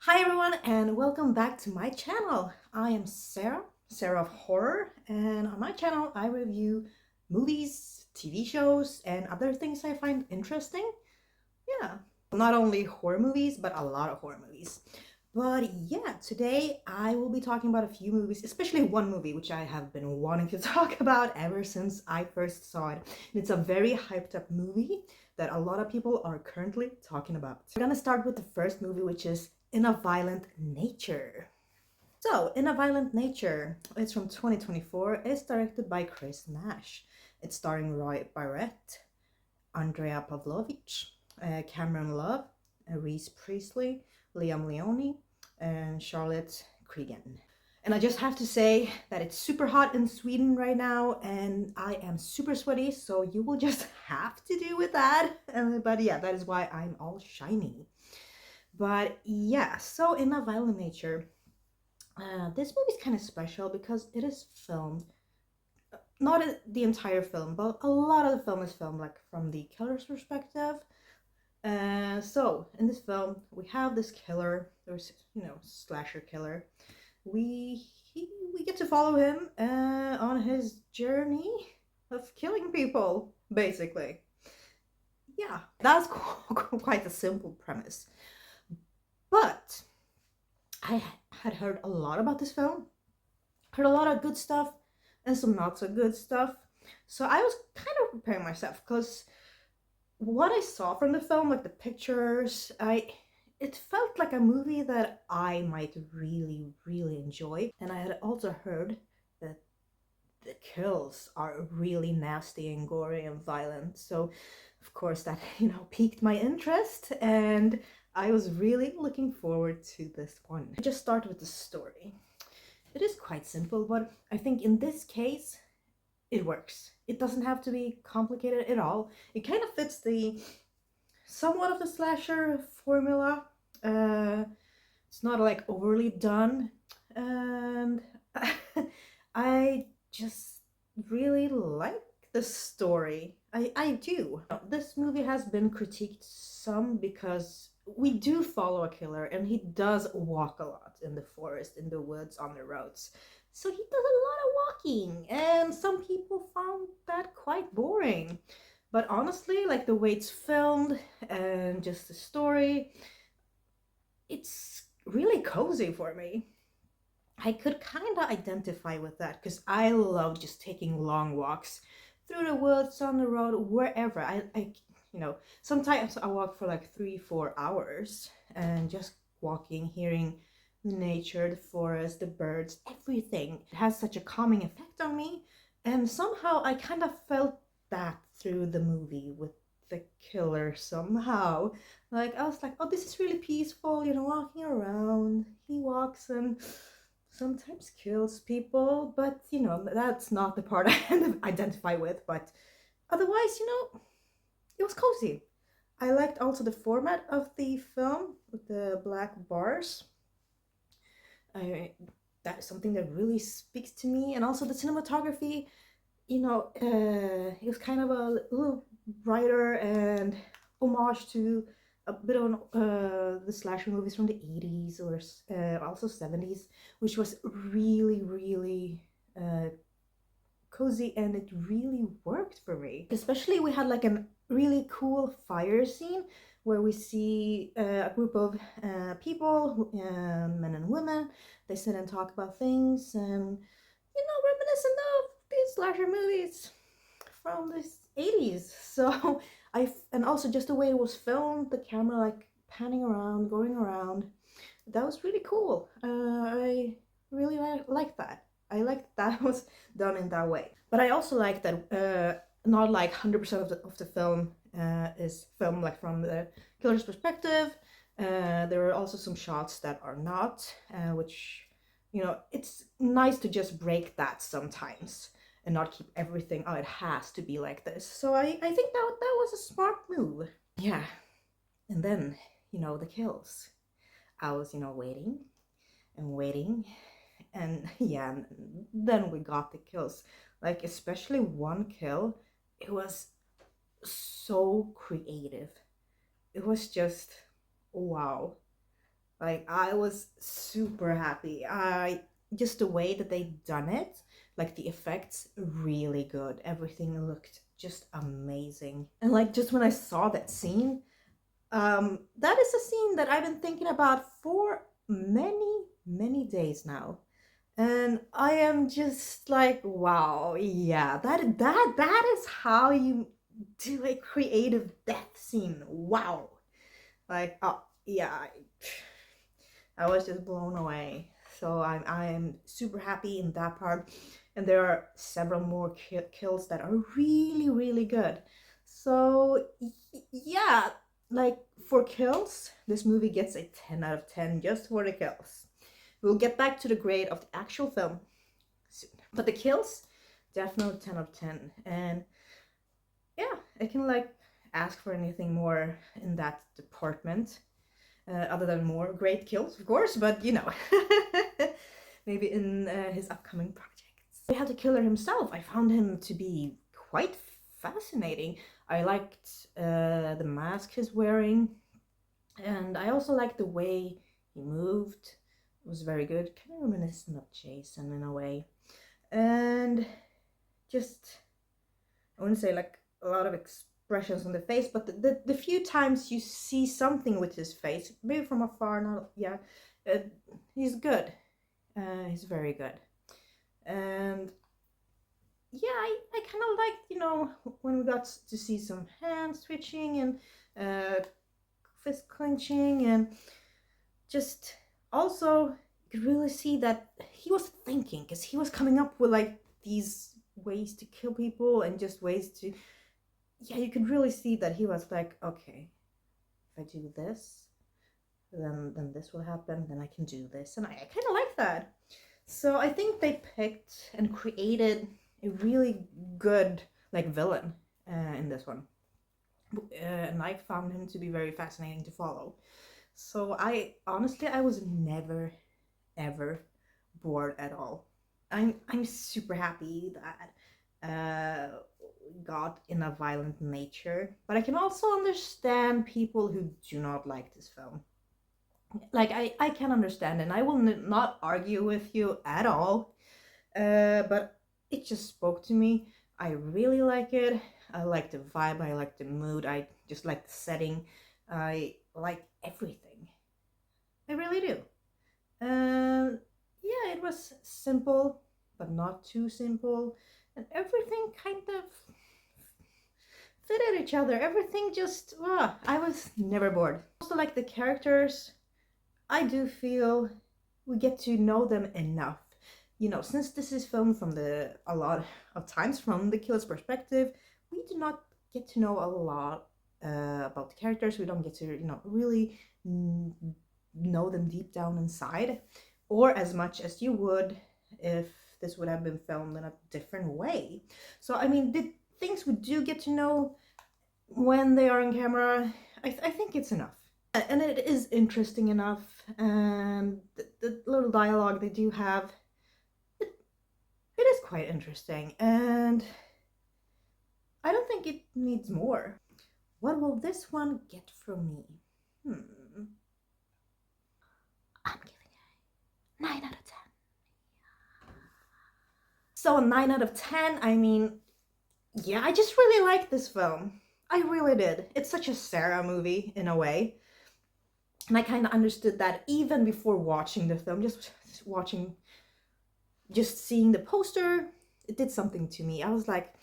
Hi everyone and welcome back to my channel. I am Sarah of Horror, and on my channel I review movies, TV shows, and other things I find interesting. Yeah, not only horror movies, but a lot of horror movies. But yeah, today I will be talking about a few movies, especially one movie which I have been wanting to talk about ever since I first saw it. And it's a very hyped up movie that a lot of people are currently talking about. We're gonna start with the first movie, which is In a Violent Nature. So, In a Violent Nature, it's from 2024. It's directed by Chris Nash. It's starring Roy Barrett, Andrea Pavlovich, Cameron Love, Reese Priestley, Liam Leone, and Charlotte Cregan. And I just have to say that it's super hot in Sweden right now, and I am super sweaty, so you will just have to do with that. But yeah, that is why I'm all shiny. But yeah, so In a Violent Nature, this movie is kind of special because it is filmed, not the entire film, but a lot of the film is filmed like from the killer's perspective. So in this film, we have this killer, there's slasher killer. We we get to follow him on his journey of killing people, basically. Yeah, that's quite a simple premise. But I had heard a lot about this film, heard a lot of good stuff and some not so good stuff. So I was kind of preparing myself because what I saw from the film, like the pictures, it felt like a movie that I might really enjoy. And I had also heard that the kills are really nasty and gory and violent. So of course that, piqued my interest, and I was really looking forward to this one. I just start with the story. It is quite simple, but I think in this case it works. It doesn't have to be complicated at all. It kind of fits the somewhat of the slasher formula. It's not like overly done, and I just really like the story. I do. This movie has been critiqued some because we do follow a killer and he does walk a lot in the forest, in the woods, on the roads. So he does a lot of walking, and some people found that quite boring. But honestly, like the way it's filmed and just the story, it's really cozy for me. I could kind of identify with that because I love just taking long walks through the woods, on the road, wherever. Sometimes I walk for like 3, 4 hours and just walking, hearing the nature, the forest, the birds, everything. It has such a calming effect on me. And somehow I kind of felt that through the movie with the killer somehow. Like I was like, oh, this is really peaceful, walking around. He walks and sometimes kills people, but that's not the part I identify with. But otherwise, it was cozy. I liked also the format of the film with the black bars. I That is something that really speaks to me, and also the cinematography. It was kind of a little brighter and homage to a bit of the slasher movies from the 80s or also 70s, which was really cozy, and it really worked for me. Especially we had like a really cool fire scene where we see a group of people, men and women. They sit and talk about things, and reminiscent of these slasher movies from the 80s. So and also just the way it was filmed, the camera like panning around, going around, that was really cool. I really like that. I liked that was done in that way. But I also like that not like 100% of the film is filmed like from the killer's perspective. There are also some shots that are not, which, it's nice to just break that sometimes and not keep everything, oh, it has to be like this. So I think that was a smart move. Yeah. And then, the kills. I was, waiting and waiting, and yeah, and then we got the kills. Like, especially one kill, it was so creative. It was just wow. Like, I was super happy. I just the way that they done it, like the effects, really good. Everything looked just amazing. And like just when I saw that scene, that is a scene that I've been thinking about for many days now. And I am just like, wow, yeah, that is how you do a creative death scene. Wow. Like, oh yeah, I was just blown away. So I'm super happy in that part, and there are several more kills that are really good. So yeah, like for kills, this movie gets a 10 out of 10 just for the kills. We'll get back to the grade of the actual film soon, but the kills, definitely 10 out of 10. And yeah, I can like ask for anything more in that department, other than more great kills, of course, but you know, maybe in his upcoming projects. We have the killer himself. I found him to be quite fascinating. I liked the mask he's wearing, and I also liked the way he moved. It was very good, kind of reminiscent of Jason in a way. And just, I wouldn't say like a lot of expressions on the face, but the few times you see something with his face, maybe from afar, not, yeah, uh, he's good. He's very good. And yeah, I kind of liked, you know, when we got to see some hand switching and fist clenching, and just also you could really see that he was thinking, because he was coming up with like these ways to kill people and just ways to, yeah, you could really see that he was like, okay, if I do this, then this will happen, then I can do this. And I kind of like that. So I think they picked and created a really good like villain in this one. And I found him to be very fascinating to follow. So I honestly, I was never ever bored at all. I'm super happy that got in a violent nature, but I can also understand people who do not like this film. Like, I can understand, and I will not argue with you at all, but it just spoke to me. I really like it. I like the vibe, I like the mood, I just like the setting, I like everything. I really do. Yeah, it was simple, but not too simple, and everything kind of fitted each other. Everything just, I was never bored. Also, like the characters, I do feel we get to know them enough. You know, since this is filmed from a lot of times from the killer's perspective, we do not get to know a lot about the characters. We don't get to, you know, really know them deep down inside, or as much as you would if this would have been filmed in a different way. So, I mean, the things we do get to know when they are on camera, I think it's enough. And it is interesting enough, and the little dialogue they do have, it is quite interesting, and I don't think it needs more. What will this one get from me? I'm giving it 9 out of 10. So a 9 out of 10, I mean, yeah, I just really like this film. I really did. It's such a Sarah movie in a way. And I kind of understood that even before watching the film, just seeing the poster, it did something to me. I was like,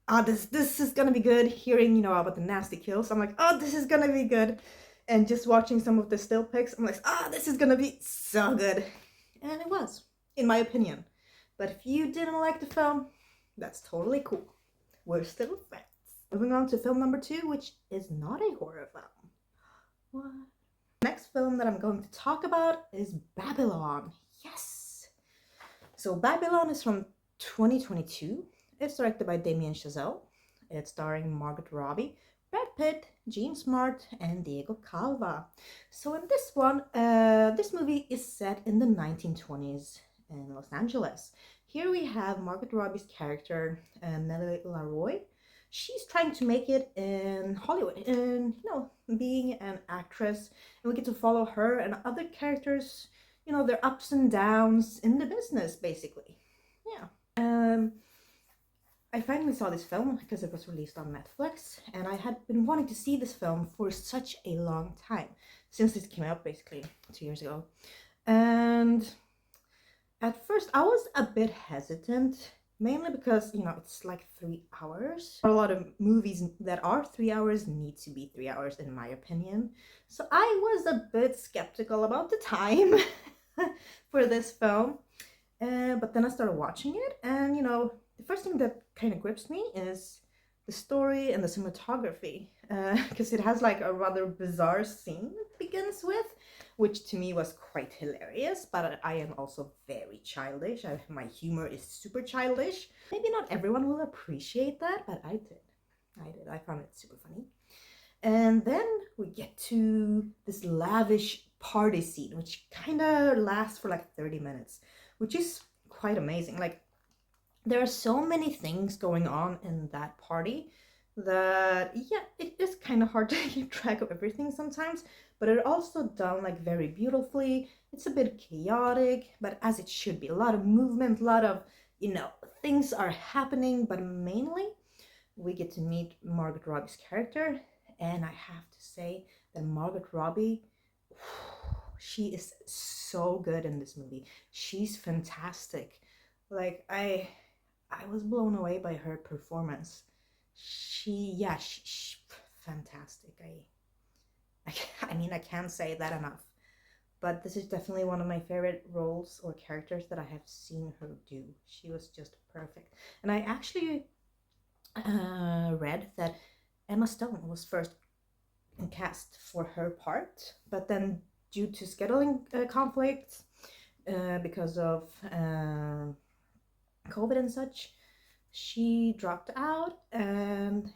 oh, this is gonna be good. Hearing, you know, about the nasty kills, I'm like, oh, this is gonna be good. And just watching some of the still pics, I'm like, oh, this is gonna be so good. And it was, in my opinion. But if you didn't like the film, that's totally cool. We're still friends. Moving on to film number 2, which is not a horror film. What? Next film that I'm going to talk about is Babylon. Yes! So Babylon is from 2022. It's directed by Damien Chazelle. It's starring Margot Robbie, Brad Pitt, Jean Smart, and Diego Calva. So in this one, this movie is set in the 1920s in Los Angeles. Here we have Margot Robbie's character, Nellie Leroy. she's trying to make it in Hollywood and, being an actress. And we get to follow her and other characters, their ups and downs in the business, basically. Yeah. I finally saw this film because it was released on Netflix, and I had been wanting to see this film for such a long time, since it came out basically 2 years ago. And at first, I was a bit hesitant, mainly because, it's like 3 hours. A lot of movies that are 3 hours need to be 3 hours, in my opinion. So I was a bit skeptical about the time for this film. But then I started watching it, and, the first thing that kind of grips me is the story and the cinematography, because it has like a rather bizarre scene it begins with, which to me was quite hilarious, but I am also very childish. My humor is super childish. Maybe not everyone will appreciate that, but I did. I found it super funny. And then we get to this lavish party scene, which kind of lasts for like 30 minutes, which is quite amazing. Like, there are so many things going on in that party that, yeah, it is kind of hard to keep track of everything sometimes, but it also done like very beautifully. It's a bit chaotic, but as it should be. A lot of movement, a lot of, things are happening, but mainly we get to meet Margot Robbie's character, and I have to say that Margot Robbie, she is so good in this movie. She's fantastic. Like, I was blown away by her performance. She fantastic. I mean, I can't say that enough. But this is definitely one of my favorite roles or characters that I have seen her do. She was just perfect. And I actually read that Emma Stone was first cast for her part, but then due to scheduling conflicts, because of COVID and such, she dropped out, and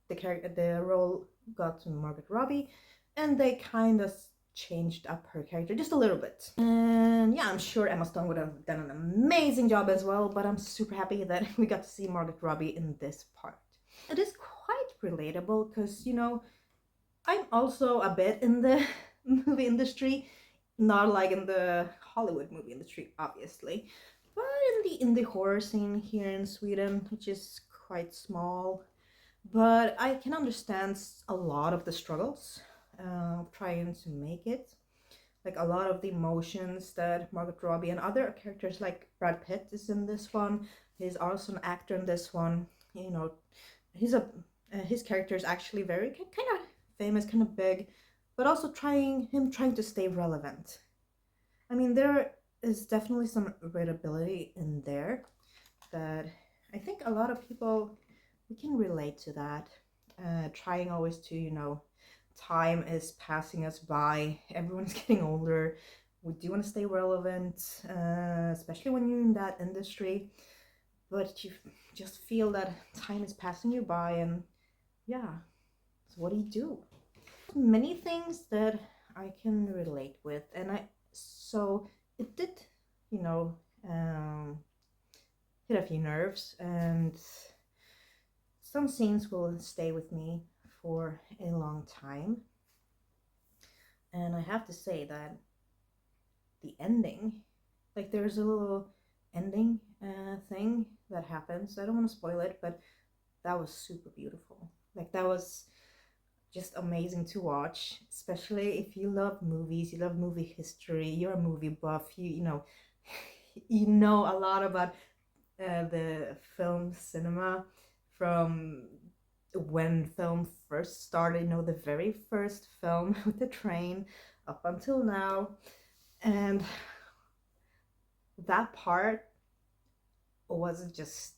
the role got to Margot Robbie, and they kind of changed up her character just a little bit. And yeah, I'm sure Emma Stone would have done an amazing job as well, but I'm super happy that we got to see Margot Robbie in this part. It is quite relatable because, I'm also a bit in the movie industry, not like in the Hollywood movie industry, obviously, but in the horror scene here in Sweden, which is quite small. But I can understand a lot of the struggles trying to make it. Like, a lot of the emotions that Margot Robbie and other characters like Brad Pitt is in this one. He's also an actor in this one. His character is actually very kind of famous, kind of big, but also trying to stay relevant. I mean, there is definitely some relatability in there that I think a lot of people, we can relate to that. Trying always to, time is passing us by. Everyone's getting older. We do want to stay relevant, especially when you're in that industry. But you just feel that time is passing you by, and yeah. So what do? Many things that I can relate with, and so it did, you know, hit a few nerves, and some scenes will stay with me for a long time. And I have to say that the ending, like, there's a little ending thing that happens. I don't want to spoil it, but that was super beautiful. Like, that was just amazing to watch, especially if you love movies, you love movie history, you're a movie buff, you know you know a lot about the film cinema from when film first started, the very first film with the train up until now. And that part was just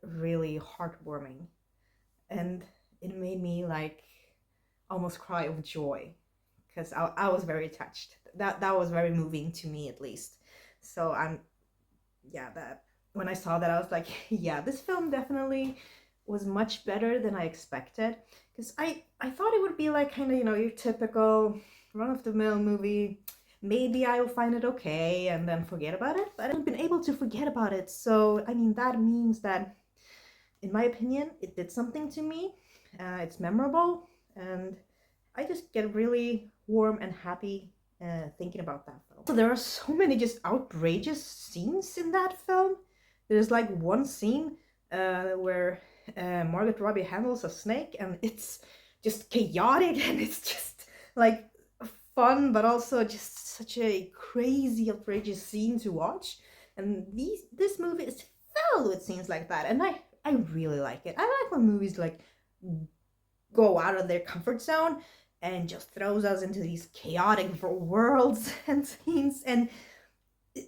really heartwarming, and it made me like almost cry with joy, because I was very touched. That was very moving to me, at least. So that when I saw that, I was like, yeah, this film definitely was much better than I expected, because I thought it would be like kind of, your typical run-of-the-mill movie. Maybe I will find it okay and then forget about it, but I haven't been able to forget about it. So I mean, that means that in my opinion, it did something to me. It's memorable, and I just get really warm and happy thinking about that film. So there are so many just outrageous scenes in that film. There's like one scene where Margot Robbie handles a snake, and it's just chaotic and it's just like fun, but also just such a crazy, outrageous scene to watch. And this movie is filled with scenes like that, and I really like it. I like when movies like go out of their comfort zone and just throws us into these chaotic worlds and scenes. And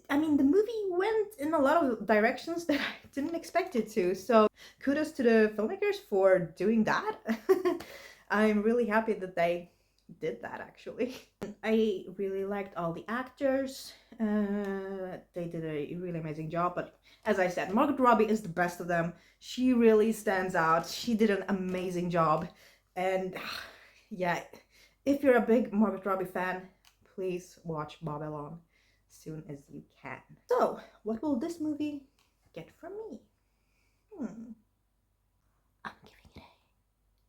I mean, the movie went in a lot of directions that I didn't expect it to. So kudos to the filmmakers for doing that. I'm really happy that they did that, actually. I really liked all the actors. They did a really amazing job. But as I said, Margot Robbie is the best of them. She really stands out. She did an amazing job. And yeah, if you're a big Margot Robbie fan, please watch Babylon as soon as you can. So, what will this movie get from me? I'm giving it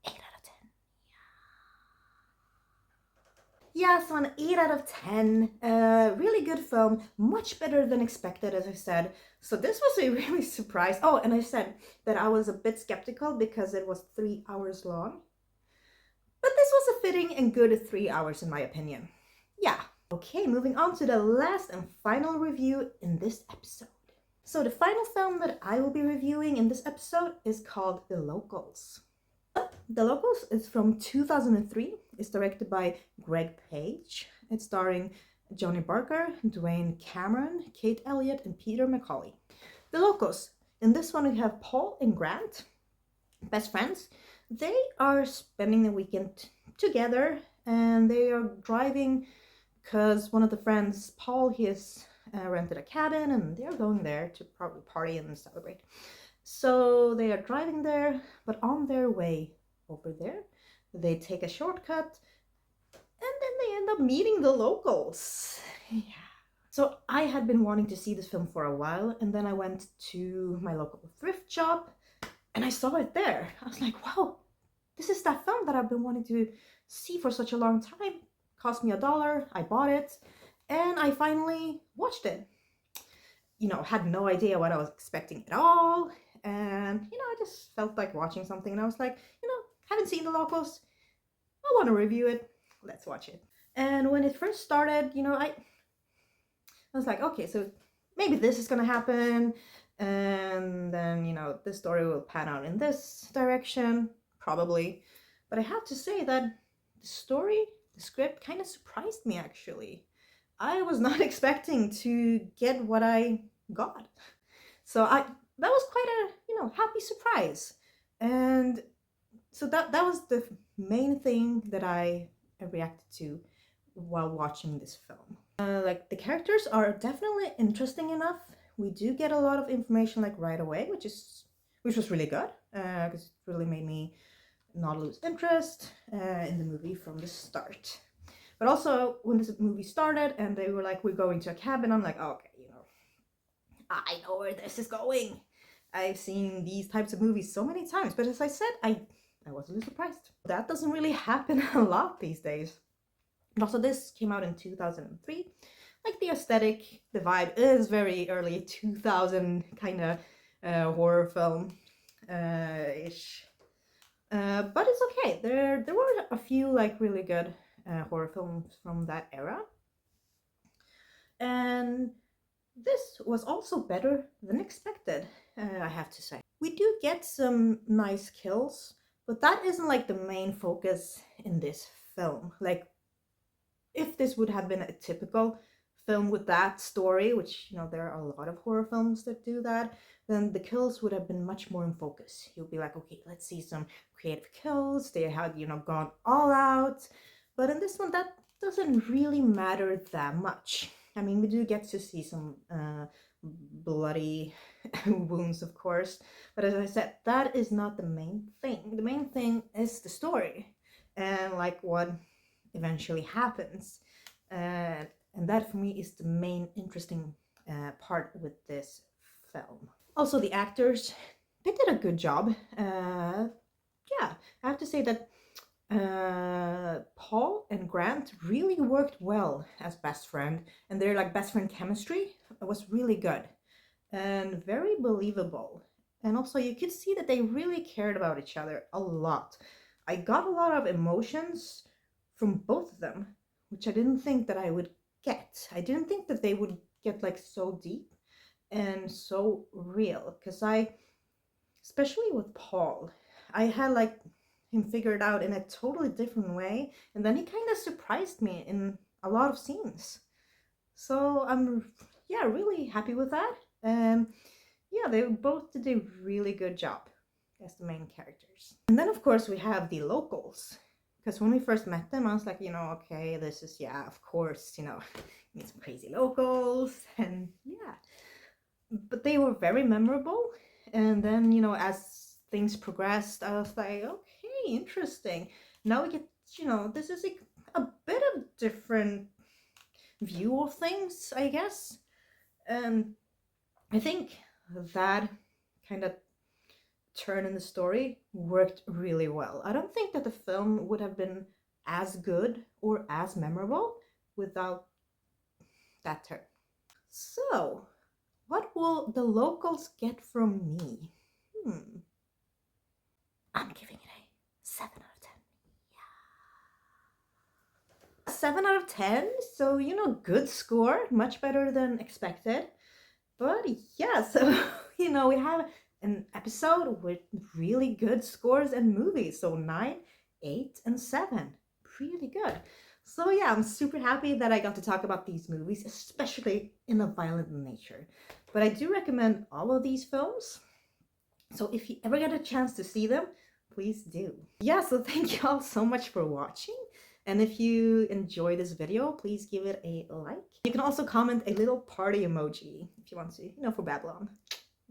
a 8 out of 10. Yeah, so an 8 out of 10. Really good film, much better than expected, as I said. So this was a really surprise. Oh, and I said that I was a bit skeptical because it was 3 hours long. But this was a fitting and good 3 hours in my opinion. Yeah. Okay, moving on to the last and final review in this episode. So the final film that I will be reviewing in this episode is called The Locals. The Locals is from 2003. It's directed by Greg Page. It's starring Johnny Barker, Dwayne Cameron, Kate Elliott, and Peter McCauley. The Locals. In this one we have Paul and Grant, best friends. They are spending the weekend together, and they are driving because one of the friends, Paul, he has rented a cabin, and they're going there to probably party and celebrate. So they are driving there, but on their way over there, they take a shortcut, and then they end up meeting the locals. Yeah. So I had been wanting to see this film for a while, and then I went to my local thrift shop, and I saw it there. I was like, wow, this is that film that I've been wanting to see for such a long time. Cost me $1, I bought it, and I finally watched it. You know, had no idea what I was expecting at all, and you know, I just felt like watching something, and I was like, you know, haven't seen The Locals, I want to review it, let's watch it. And when it first started, you know, I was like, okay, so maybe this is gonna happen, and then, you know, this story will pan out in this direction, probably. But I have to say that the story, the script kind of surprised me, actually. I was not expecting to get what I got. So that was quite a, you know, happy surprise. And so that was the main thing that I reacted to while watching this film. Like, the characters are definitely interesting enough. We do get a lot of information like right away, which was really good, because it really made me not lose interest in the movie from the start. But also, when this movie started and they were like, we're going to a cabin, I'm like, okay, you know, I know where this is going. I've seen these types of movies so many times, but as I said, I was a little surprised. That doesn't really happen a lot these days. And also, this came out in 2003. Like, the aesthetic, the vibe is very early 2000 kind of horror film ish. But it's okay. There were a few like really good horror films from that era. And this was also better than expected, I have to say. We do get some nice kills, but that isn't like the main focus in this film. Like, if this would have been a typical film with that story, which, you know, there are a lot of horror films that do that, then the kills would have been much more in focus. You'll be like, okay, let's see some creative kills. They had, you know, gone all out. But in this one, that doesn't really matter that much. I mean, we do get to see some bloody wounds, of course. But as I said, that is not the main thing. The main thing is the story and like what eventually happens. And that for me is the main interesting part with this film. Also, the actors, they did a good job. Yeah, I have to say that Paul and Grant really worked well as best friend, and their like best friend chemistry was really good and very believable. And also, you could see that they really cared about each other a lot. I got a lot of emotions from both of them, which I didn't think that I would get. I didn't think that they would get like so deep and so real, because especially with Paul, I had like him figured out in a totally different way, and then he kind of surprised me in a lot of scenes. So I'm, yeah, really happy with that. And yeah, they both did a really good job as the main characters. And then of course we have the locals. Because when we first met them, I was like, okay, this is, yeah, of course, meet some crazy locals, and yeah. But they were very memorable. And then, as things progressed, I was like, okay, interesting. Now we get, this is a bit of different view of things, I guess. And I think that kind of turn in the story worked really well. I don't think that the film would have been as good or as memorable without that turn. So, what will the locals get from me? I'm giving it a 7 out of 10. Yeah. 7 out of 10. So, good score. Much better than expected. But yeah, so, we have an episode with really good scores and movies. So 9, 8, and 7. Pretty good. So yeah, I'm super happy that I got to talk about these movies, especially in a violent nature. But I do recommend all of these films. So if you ever get a chance to see them, please do. Yeah, so thank you all so much for watching. And if you enjoy this video, please give it a like. You can also comment a little party emoji if you want to, for Babylon.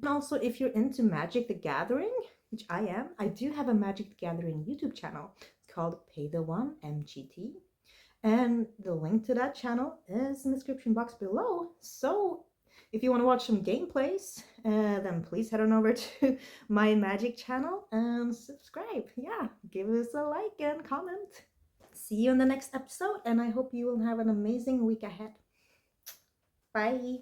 And also, if you're into Magic the Gathering, which I am, I do have a Magic the Gathering YouTube channel. It's called Pay the One MGT. And the link to that channel is in the description box below. So if you want to watch some gameplays, then please head on over to my Magic channel and subscribe. Yeah, give us a like and comment. See you in the next episode, and I hope you will have an amazing week ahead. Bye!